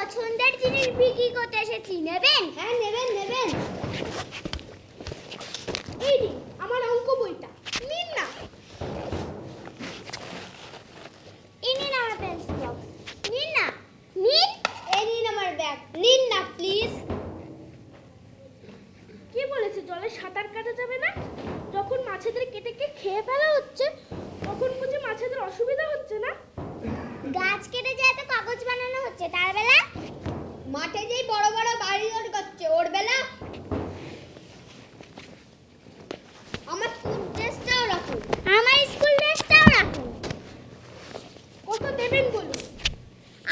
পছন্দের জিনিস বিক্রি করতে এসেছি, নেবেন? হ্যাঁ নেবেন নেবেন। এই নিন আমার অঙ্ক বইটা, নিন না। এই নিন আমার পেন্সিল বক্স, নিন না। নিন। এই নিন আমার ব্যাগ, নিন না প্লিজ। কে বলেছে জলে সাঁতার কাটা যাবে না? যখন মাছেদের কেটে খেয়ে ফেলা হচ্ছে তখন বুঝি মাছেদের অসুবিধা হচ্ছে না? গাছ কেটে যায় তো কাগজ বানানো হচ্ছে, তার বেলা? মাঠে যেই বড় বড় বাড়ি করছে ওর বেলা? আমার স্কুল ড্রেসটাও রাখুন। আমার স্কুল ড্রেসটাও রাখুন। কত দেবেন বলুন?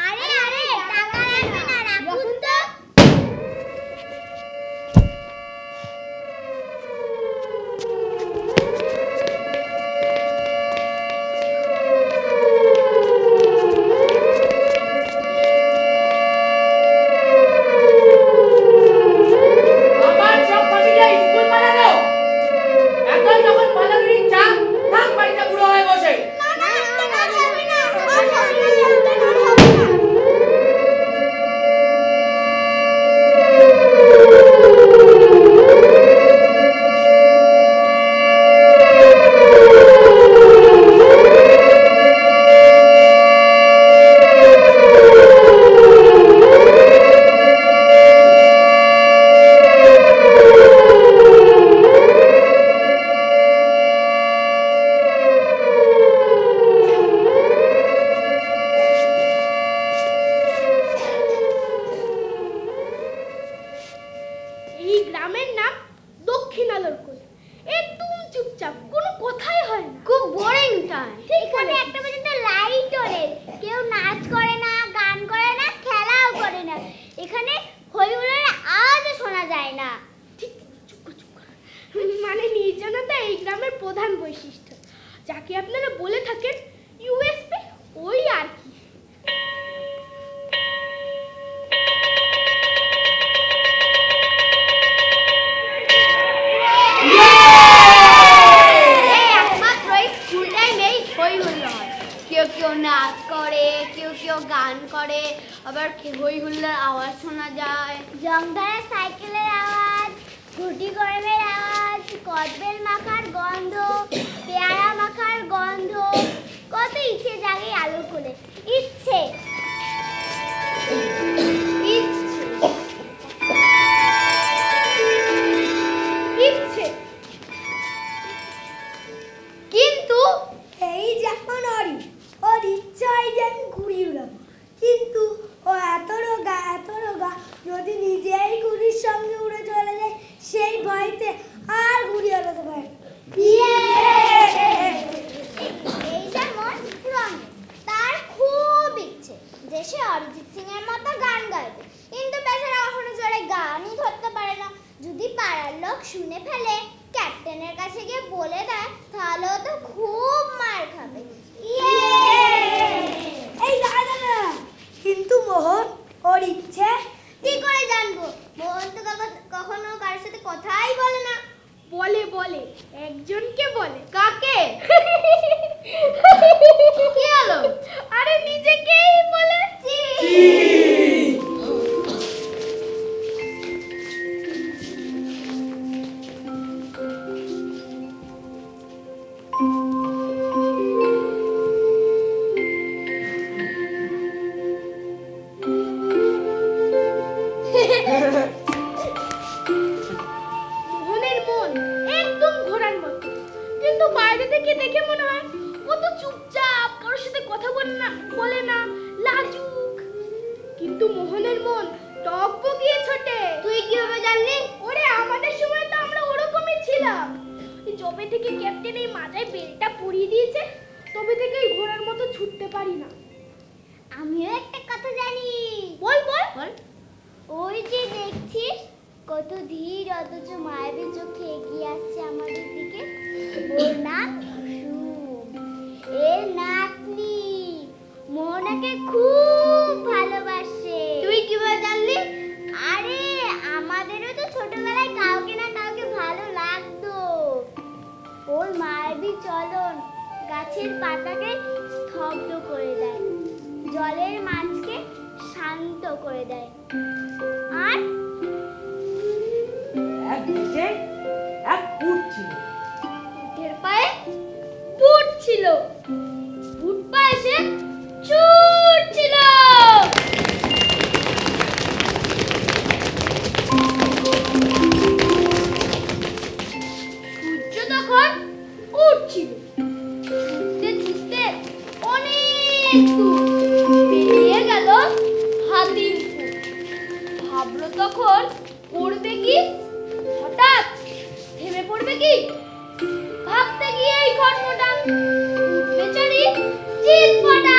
আরে আরে টাকা লাগবে না, রাখুন তো। এই গ্রামের নাম দক্ষিণ আলোরকুল। একদম চুপচাপ, কোনো কথাই হয় না, খুব বোরিং টাইম। ঠিক এখানে একটা পর্যন্ত লাইট ওড়ে, কেউ নাচ করে না, গান করে না, খেলাও করে না। এখানে হই হুল্লোড়ের আওয়াজও শোনা যায় না। ঠিক চুপ কর, চুপ কর। মানে নির্জনতা এই গ্রামের প্রধান বৈশিষ্ট্য, যাকে আপনারা বলে থাকেন ইউএসপি। ওই আর কি। কেউ কেউ নাচ করে, কেউ কেউ গান করে, আবার হই হুল্লার আওয়াজ শোনা যায়। জংধারা সাইকেলের আওয়াজ, ঘুটি গরমের আওয়াজ, কদবেল মাখার গন্ধ, পেয়ারা মাখার গন্ধ। কত ইচ্ছে জাগে আলোরকুলে। ইচ্ছে ইচ্ছে। কিন্তু এই যেমন ওর ইচ্ছা হয় যে আমি ঘুড়ি উড়াবো, কিন্তু ও এত রোগা যদি নিজেই ঘুড়ির সঙ্গে উড়ে চলে যায় সেই ভয়তে আর ঘুড়ি উড়াতে পারে। এই যেমন রমেশ, তার খুব ইচ্ছে যে সে অরিজিৎ সিং এর মতো গান গাইবে, কিন্তু বেচারা কখনো জোরে গানই ধরতে পারে না। যদি পাড়ার লোক শুনে ফেলে, ক্যাপ্টেনের কাছে গিয়ে বলে দেয়, তাহলে ও তো খুব মার খাবে। এই দাদা না, কিন্তু মোহন ওর ইচ্ছে কি করে জানবো? মোহন তো কখনো কারোর সাথে কথাই বলে না। বলে বলে, একজনকে বলে। কাকে? কি হলো? আরে নিজেকেই বলেছি। মোহনের মন একদম ঘোড়ার মতো, কিন্তু বাইরে থেকে দেখে মনে হয় কত চুপচাপ, কারোর সাথে কথা বলে না, লাজুক। কিন্তু মোহনের মন টকবগিয়ে ছোটে। তুই কিভাবে জানলি? ওরে আমাদের সময় তো আমরা ওরকমই ছিলাম। যবে থেকে ক্যাপ্টেন এই মাথায় বেলটা পরিয়ে দিয়েছে, তবে থেকে এই ঘোড়ার মতো ছুটতে পারি না। আমিও একটা কথা জানি। বল বল বল। ওই যে দেখছিস কত ধীর অথচ মায়াবী চোখে এগিয়ে আসছে আমাদের দিকে, ওর নাম কুসুম। এর নাতনি মোহনাকে খুব ভালোবাসে। তুই কিভাবে জানলি? আরে আমাদেরও তো ছোটবেলায় কাউকে না কাউকে ভালো লাগতো। ওর মায়াবী চলন গাছের পাতাকে স্তব্ধ করে দেয়, জলের মাছকে শান্ত শান্ত করে দেয়। আর এক দেশে এক উট ছিল। উটের পায়ে বুট ছিল, বুট পায়ে সে চুট ছিল। সূর্য তখন উঠছিল, ছুটতে ছুটতে অনেক দূর পেরিয়ে গেল হাতিমপুর। ভাবলো তখন পড়বে কি, হঠাৎ থেমে পড়বে কি। ভাবতে গিয়ে এই ঘটনাটা বেচারি চিৎপটা।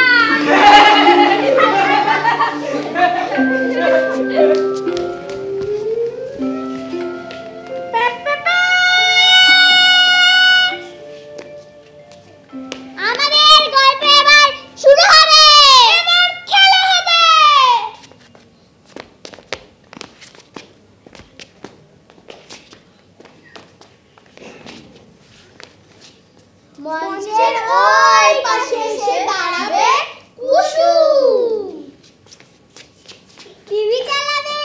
আমাদের গল্প এবার শুরু হবে। এবার খেলা হবে। মঞ্চের ওই পাশে এসে দাঁড়াবে কুসুম। টিভি চালাবে।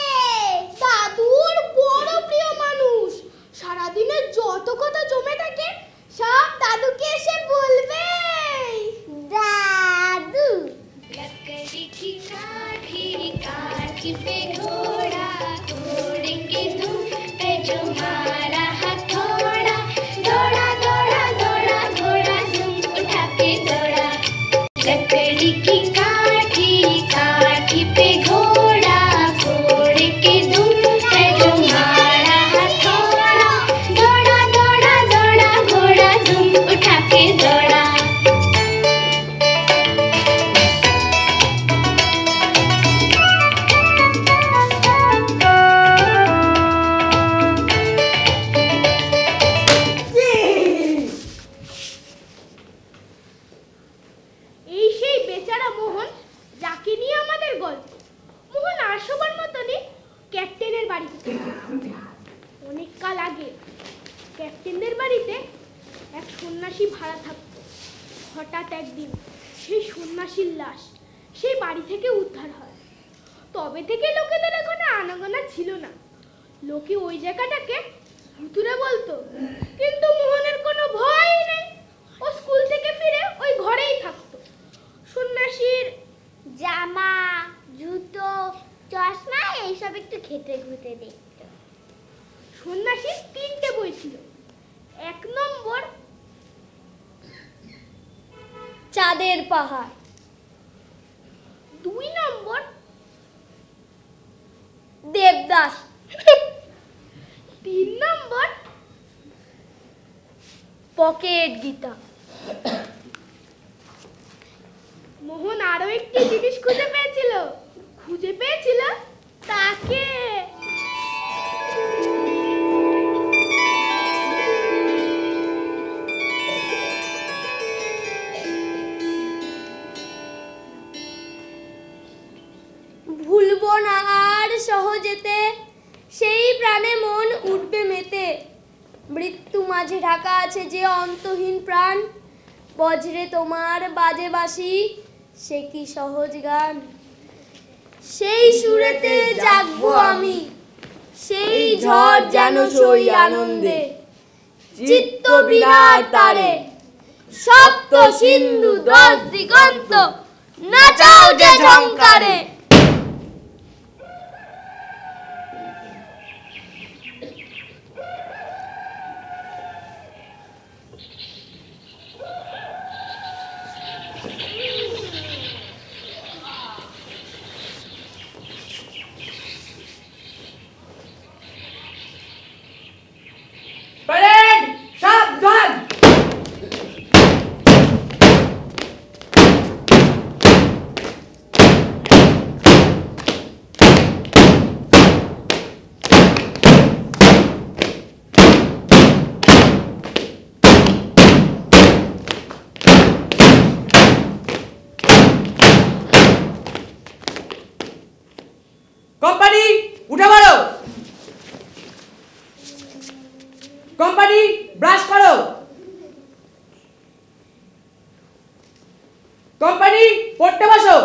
দাদুর বড় প্রিয় মানুষ, সারাদিনে যত কথা জমে থাকে সব দাদুকে এসে বলবে। দাদু लकड़ी की काठी काठी पे घोड़ा, घोड़े के दुम पे जो मारा हथौड़ा, दौड़ा दौड़ा दौड़ा घोड़ा दुम उठा के दौड़ा। लकड़ी की काठी काठी पे घोड़ा, घोड़े के दुम पे जो मारा हथौड़ा, दौड़ा दौड़ा दौड़ा घोड़ा दुम उठा के दौड़ा। এই সেই বেচারা মোহন, যাকে নিয়ে আমাদের গল্প। মোহন আর সবার মতনই ক্যাপ্টেনের বাড়িতে থাকে। অনেক কাল আগে ক্যাপ্টেনদের বাড়িতে এক সন্ন্যাসী ভাড়া থাকত। হঠাৎ একদিন সেই সন্ন্যাসীর লাশ সেই বাড়ি থেকে উদ্ধার হয়। তবে থেকে লোকেদের এখানে আনাগোনা ছিল না। লোকে ওই জায়গাটাকে ভুতুড়ে বলতো, কিন্তু মোহনের কোনো ভয় নেই। ও স্কুল থেকে ফিরে ওই ঘরেই থাকতো। সন্ন্যাসীর জামা, জুতো, চশমা এইসব একটু খেতে খুঁতে দেখতো। সন্ন্যাসীর 3টে বই ছিল। 1 নম্বর চাঁদের পাহাড়, 2 নম্বর দেবদাস, 3 নম্বর পকেট গীতা। মোহন আরো একটি জিনিস খুঁজে পেয়েছিল তাকে। ভুলবো না আর সহজেতে, সেই প্রাণে মন উঠবে মেতে। মৃত্যু মাঝে ঢাকা আছে যে অন্তহীন প্রাণ, বজ্রে তোমার বাজে বাঁশি, সে কি সহজ গান। সেই সুরেতে জাগবো আমি, সেই ঝড় যেন সই আনন্দে। চিত্ত বিরাট তারে, সপ্ত সিন্ধু 10 দিগন্ত, নাচাও যে ঝংকারে। প্যারেড সাবধান। কোম্পানি উঠে পড়ো। কোম্পানি ব্রাশ করো। কোম্পানি পড়তে বসো।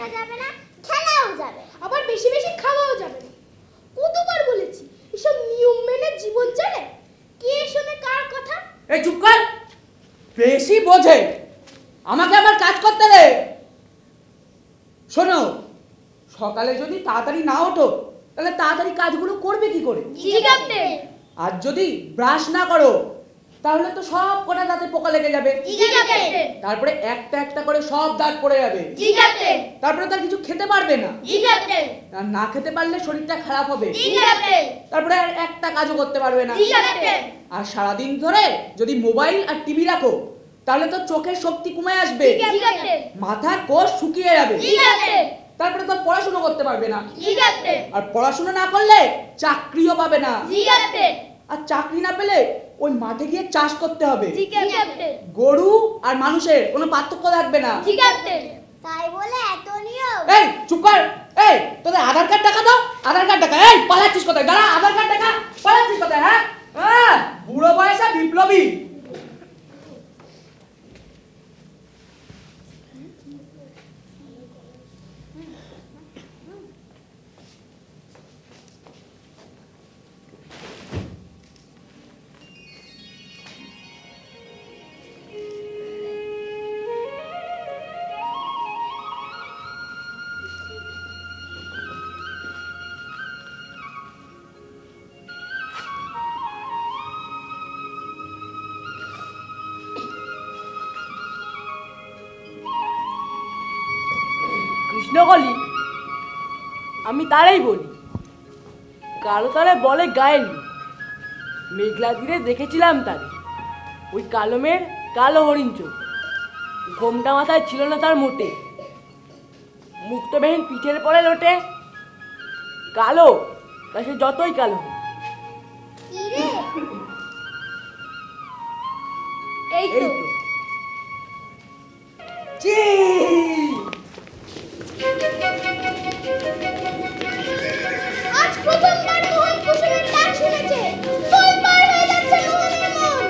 দেখা যাবে না, খেলাও যাবে। আবার বেশি বেশি খাওয়াও যাবে না। কতবার বলেছি এসব নিয়ম মেনে জীবন চলে, কে শোনে কার কথা? এই চুপ কর, বেশি বোঝে, আমাকে আবার কাজ করতে দে। শোনো, সকালে যদি তাড়াতাড়ি না ওঠো তাহলে তাড়াতাড়ি কাজগুলো করবে কি করে? জি ক্যাপ্টেন। আর যদি ব্রাশ না করো তাহলে তো সব কটা দাঁতে পোকা লেগে যাবে। জি ক্যাপ্টেন। তারপরে একটা একটা করে সব দাঁত পড়ে যাবে। জি ক্যাপ্টেন। তারপরে তার কিছু খেতে পারবে না। জি ক্যাপ্টেন। আর না খেতে পারলে শরীরটা খারাপ হবে। জি ক্যাপ্টেন। তারপরে আর একটা কাজও করতে পারবে না। জি ক্যাপ্টেন। আর সারাদিন ধরে যদি মোবাইল আর টিভি রাখো তাহলে তো চোখের শক্তি কমে আসবে, জি ক্যাপ্টেন। মাথার কোষ শুকিয়ে যাবে, জি ক্যাপ্টেন। তারপরে তো পড়াশোনা করতে পারবে না। জি ক্যাপ্টেন। আর পড়াশোনা না করলে চাকরিও পাবে না। জি ক্যাপ্টেন। আর চাকরি না পেলে ওই মাঠে গিয়ে চাষ করতে হবে। জি ক্যাপ্টেন। গরু আর মানুষের কোনো পার্থক্য থাকবে না। জি ক্যাপ্টেন। তাই বলে এত নিয়ম? এই চুপ কর, এই তোদের আধার কার্ড দেখা দাও, আধার কার্ড দেখা। এই পালাচ্ছিস কোথায়? দাঁড়া, আধার কার্ড দেখা, পালাচ্ছিস কোথায়? হ্যাঁ, বুড়ো বয়সে বিপ্লবী। কৃষ্ণকলি আমি তারাই বলি, কালো তারে বলে গায়ের লোক। মেঘলা তীরে দেখেছিলাম তারে, ওই কালো মেয়ের কালো হরিণ চোখ, ঘোমটা মাথায় ছিল না তার মোটে, মুক্তবেহীন পিঠের পরে লোটে। কালো তা সে যতই কালো হোক। কি রে? এই এই তো। তো চি আজ প্রথমবার মোহন কুসুমের ডাক শুনেছে। তোলপাড় হয়ে যাচ্ছে মোহনের মন।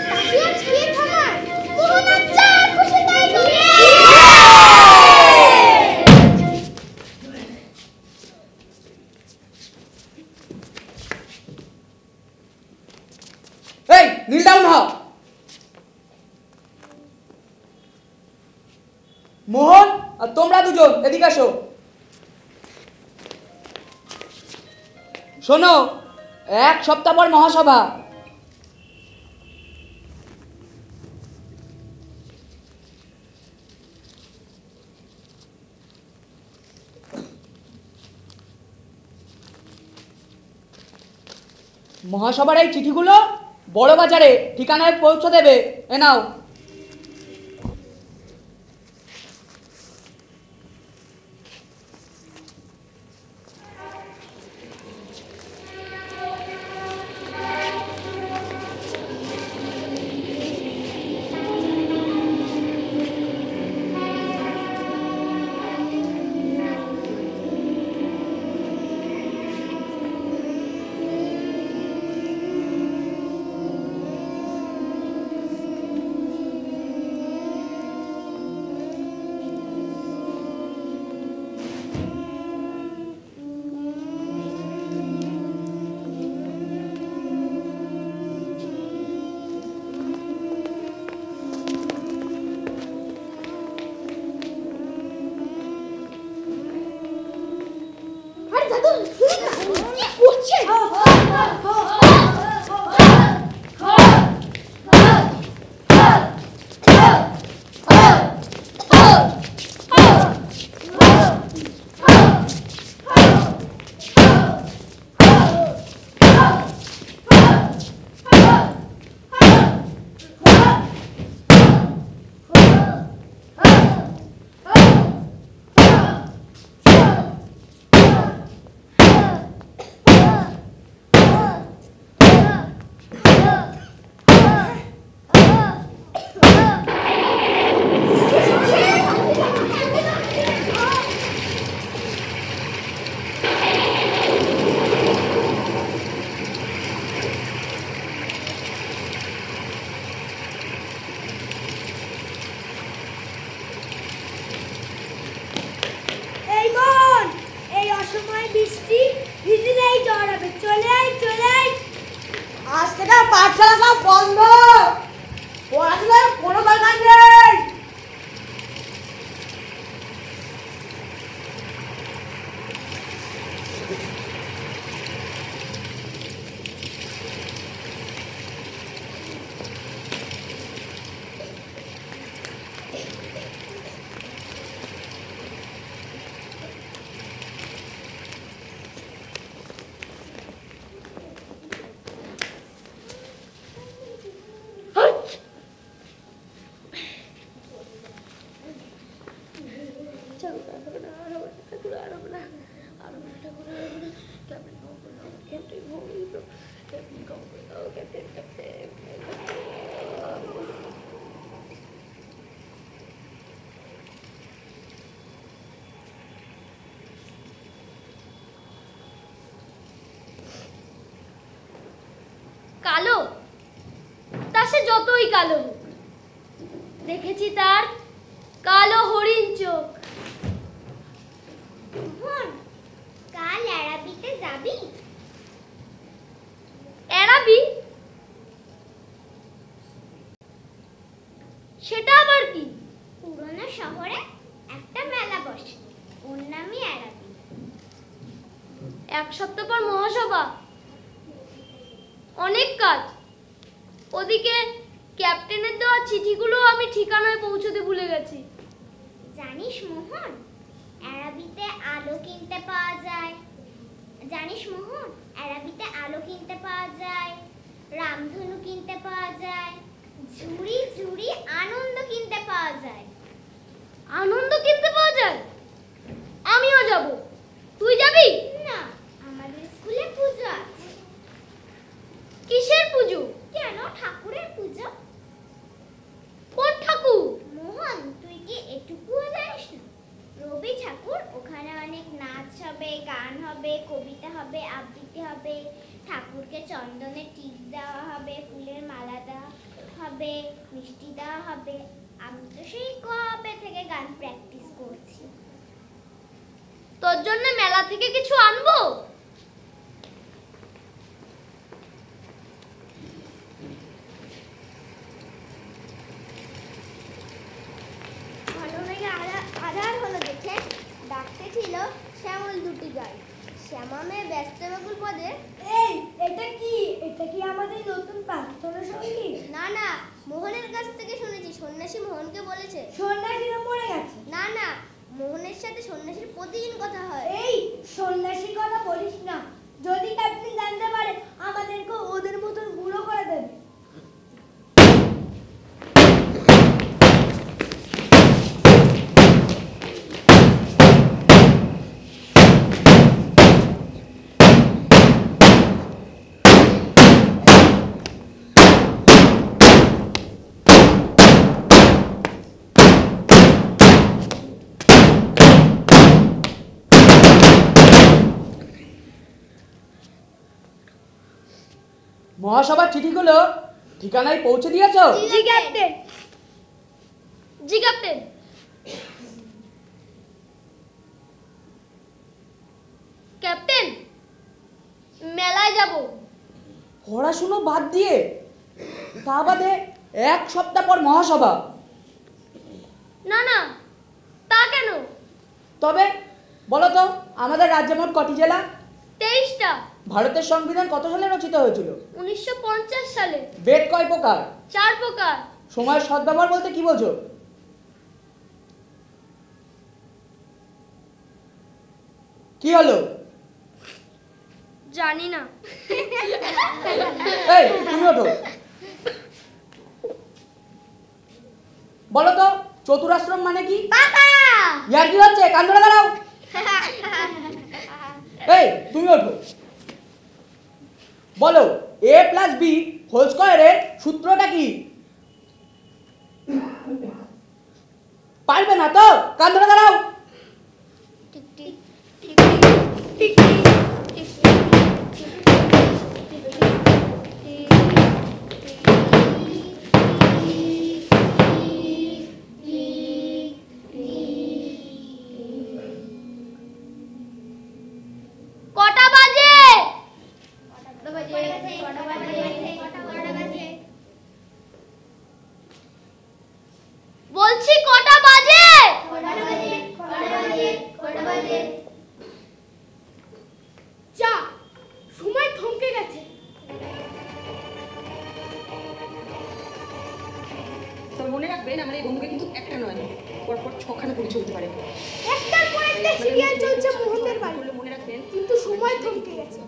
তাকে আজ কে থামায়? মোহন আজ যা খুশি তাই করবে। এই নীল ডাউন হও। মোহন আর তোমরা দুজন এদিকে আসো। শোনো, এক সপ্তাহ পর মহাসভা। মহাসভার এই চিঠিগুলো বড় বাজারে ঠিকানায় পৌঁছে দেবে। এ নাও। আরে দাদু শুনুন না, কি করছে? বৃষ্টি ভিজলেই জ্বর হবে। চলে আয় চলে আয়। আজ থেকে পাঠশালা সব বন্ধ, পড়াশোনার কোনো দরকার নেই। কালো তা সে যতই কালো হোক, দেখেছি তার কালো হরিণ চোখ। মোহন, কাল অ্যারাবিতে যাবি? এড়াবি? সেটা আবার কি? পুরনো শহরে একটা মেলা বসে, ওর নামই অ্যারাবি। এক সপ্তাহ পর মহাসভা, অনেক কাজ। ওদিকে ক্যাপ্টেনের দেওয়া চিঠিগুলো আমি ঠিকানায় পৌঁছতে ভুলে গেছি। জানিস মোহন, অ্যারাবিতে আলো কিনতে পাওয়া যায়। জানিস মোহন, অ্যারাবিতে আলো কিনতে পাওয়া যায়, রামধনু কিনতে পাওয়া যায়, ঝুড়ি ঝুড়ি আনন্দ কিনতে পাওয়া যায়। আনন্দ কিনতে পাওয়া যায়? আমিও যাব। তুই যাবি? না, আমাদের স্কুলে পুজো আছে। কিসের পুজো? কেন, ঠাকুরের পুজো। কোন ঠাকুর? মোহন, তুই কি এটুকুও জানিস না? রবি ঠাকুর। ওখানে অনেক নাচ হবে, গান হবে, কবিতা হবে, আবৃত্তি হবে, ঠাকুরকে চন্দনের টিপ দেওয়া হবে, ফুলের মালা দেওয়া হবে, মিষ্টি দেওয়া হবে। আমি তো সেই কবে থেকে গান প্র্যাকটিস করছি। তোর জন্য মেলা থেকে কিছু আনবো? আধার হলো দেখে ডাকতে ছিল শ্যামল দুটি গাই। শ্যামামে ব্যস্তবহুল পদে। এই এটা কি? এটা কি আমাদের নতুন প্রার্থনা সমিতি? না না, মোহনের কাছ থেকে শুনেছি। সন্ন্যাসী মোহনকে বলেছে। সন্ন্যাসীরা মরে গেছে? না না, মোহনের সাথে সন্ন্যাসীর প্রতিদিন কথা হয়। এই সন্ন্যাসীর কথা বলিস না। যদি ক্যাপ্টেন জানতে পারে আমাদেরকে ওদের মতন বুড়ো করে দেবে। মহাসভার চিঠিগুলো ঠিকানায় পৌঁছে দিয়েছো? জি ক্যাপ্টেন। জি ক্যাপ্টেন। ক্যাপ্টেন, মেলায় যাব। পড়াশুনো বাদ দিয়ে? তা বাদে এক সপ্তাহ পর মহাসভা? না না, তা কেন? তবে বলো তো, আমাদের রাজ্যে মোট কটি জেলা? 23টা। ভারতের সংবিধান কত সালে রচিত হয়েছিল? 1950 সালে। বেদ কয় প্রকার? 4 প্রকার। সময়ের সদ্ব্যবহার বলতে কি বোঝো? কি হলো? জানি না। এই তুমি ওঠো। বলো তো, চতুরাশ্রম মানে কি? ইয়ার কি হচ্ছে? কান ধরে দাঁড়াও। এই তুমি ওঠো। বলো, a + b হোল স্কয়ারের সূত্রটা কি? পারবে না তো? কান ধরে দাঁড়াও। Tick tick tick tick tick যা, সময় থমকে গেছে। তবে মনে রাখবেন আমার এই বন্ধুকে কিন্তু একটা নয়, পরপর 6খানা করে চলতে পারে। একটার পর একটা সিরিয়াল চলছে মোহনদের বাড়ি, মনে রাখবেন কিন্তু সময় থমকে গেছে।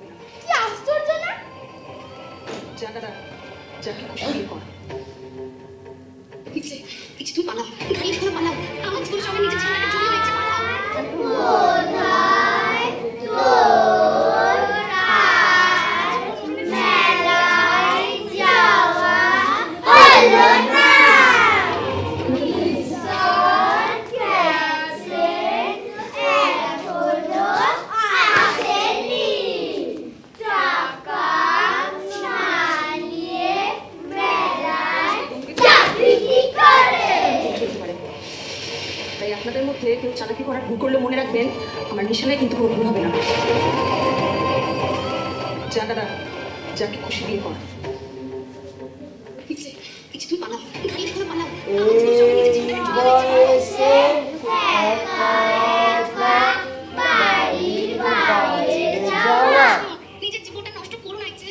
কি আশ্চর্য না? যা দাদা, যাকে খুশি বিয়ে কর। পিছে পিছে তুই পালাও, গাড়ি ধরে পালাও, আওয়াজ করে সবাই নিচে ছেলেটাকে জড়িয়ে রয়েছে, পালাও। কোথায় তোরা মেলায় যাওয়া হলো না? ঈশ্বর গেছে, এখনো আসেনি। টাকা না নিয়ে মেলায় যাবি কি করে? চলতে পারে। তাই আপনাদের মধ্যে কেউ চালাকি করার ভুল করলে মনে রাখবেন আমার নিশানায় কিন্তু কোনো ভুল হবে না। যা দাদা, যাকে খুশি বিয়ে কর। পিছে পিছে তুই পালাও, গাড়ি ধরে পালাও, আওয়াজ করে সবাই নিচে ছেলেটাকে জড়িয়ে রয়েছে, বয়সে একা একা বাড়ির বাইরে যাওয়া। নিজের জীবনটা নষ্ট করো না ইচ্ছে।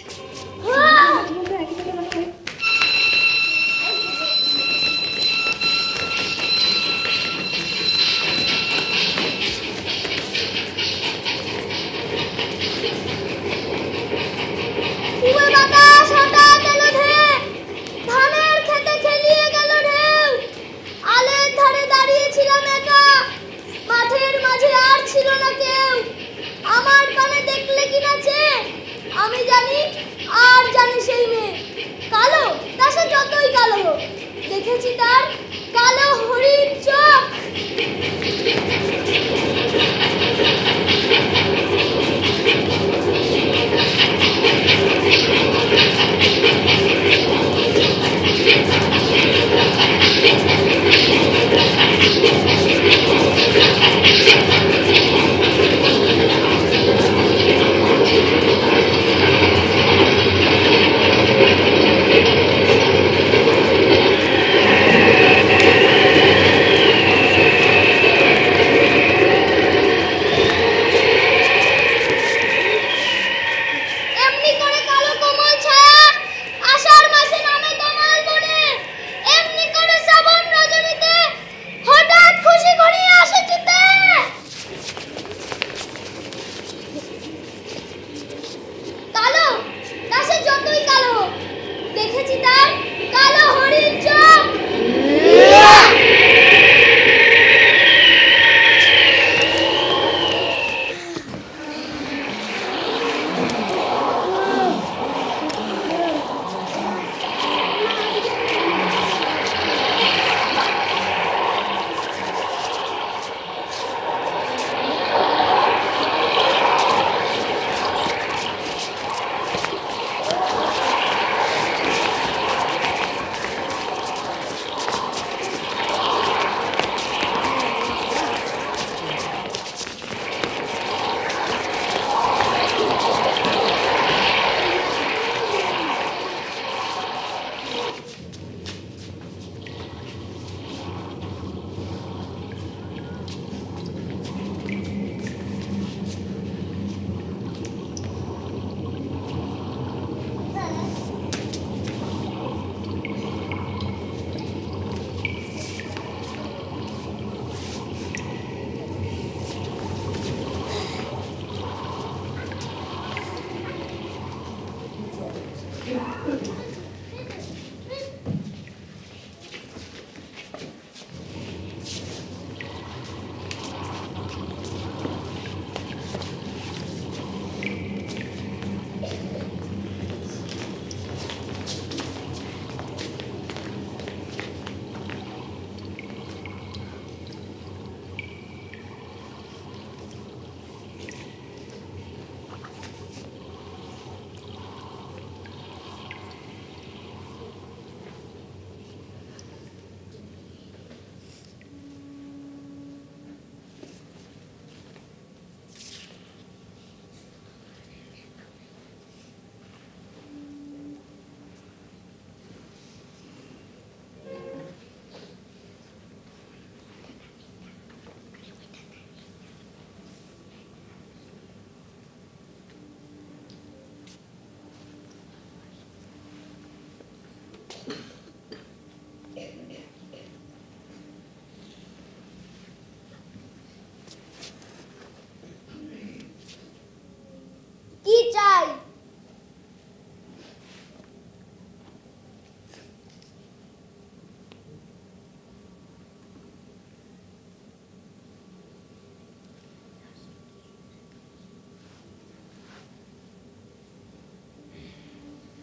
উবে বাতাস হঠাৎ এলো ধেয়ে, ধানের খেতে খেলিয়ে গেল ঢেউ। আলের ধারে দাঁড়িয়েছিলাম একা, মাঠের মাঝে আর ছিল না কেউ। আমার পানে দেখলে কি নাচে, আমি জানি আর জানি সেই মেয়ে। কালো, তা সে যতই কালো হোক, দেখেছি তার কালো হরিণ চোখ।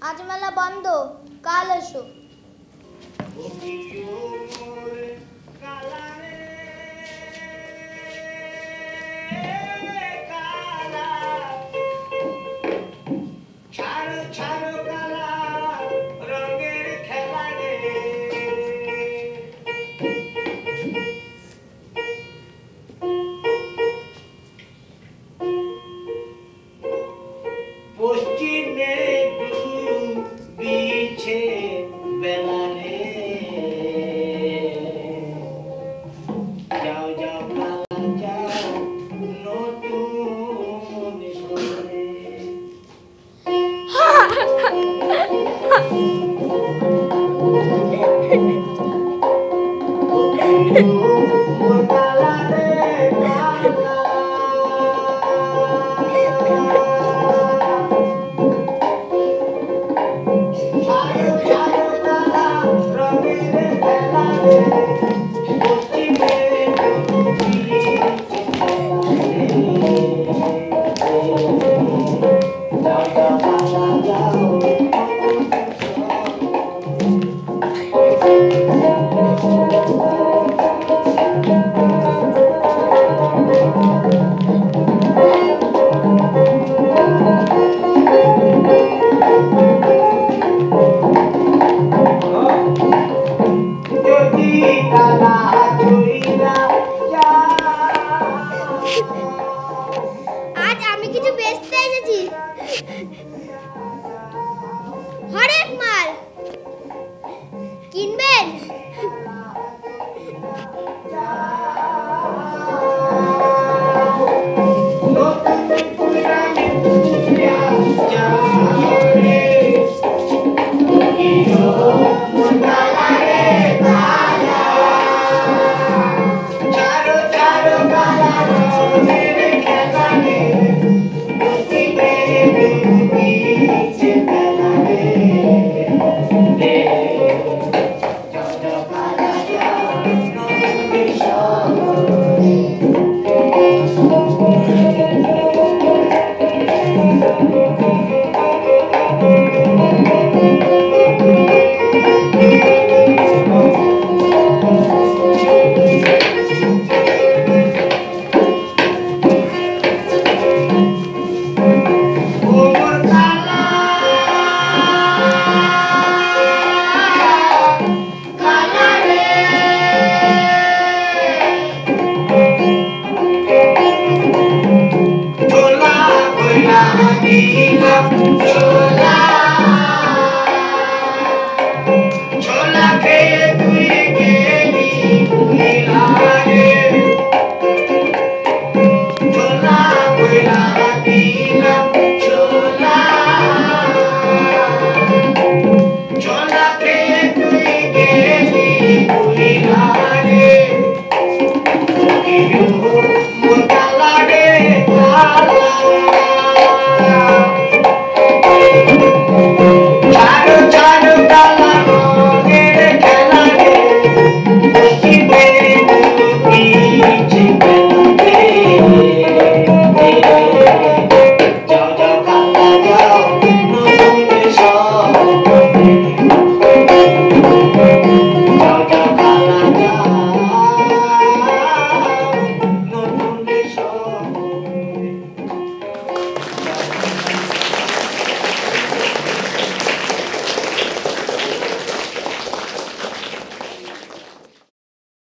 আজ মেলা বন্ধ, কাল এসো। পশ্চিমে বিছে বেলারে যাও যাও কালা যাও নতুন সরে কালা রে কালা আজ আমি কিছু বেচতে এসেছি। হরেক মাল কিনবেন? Oh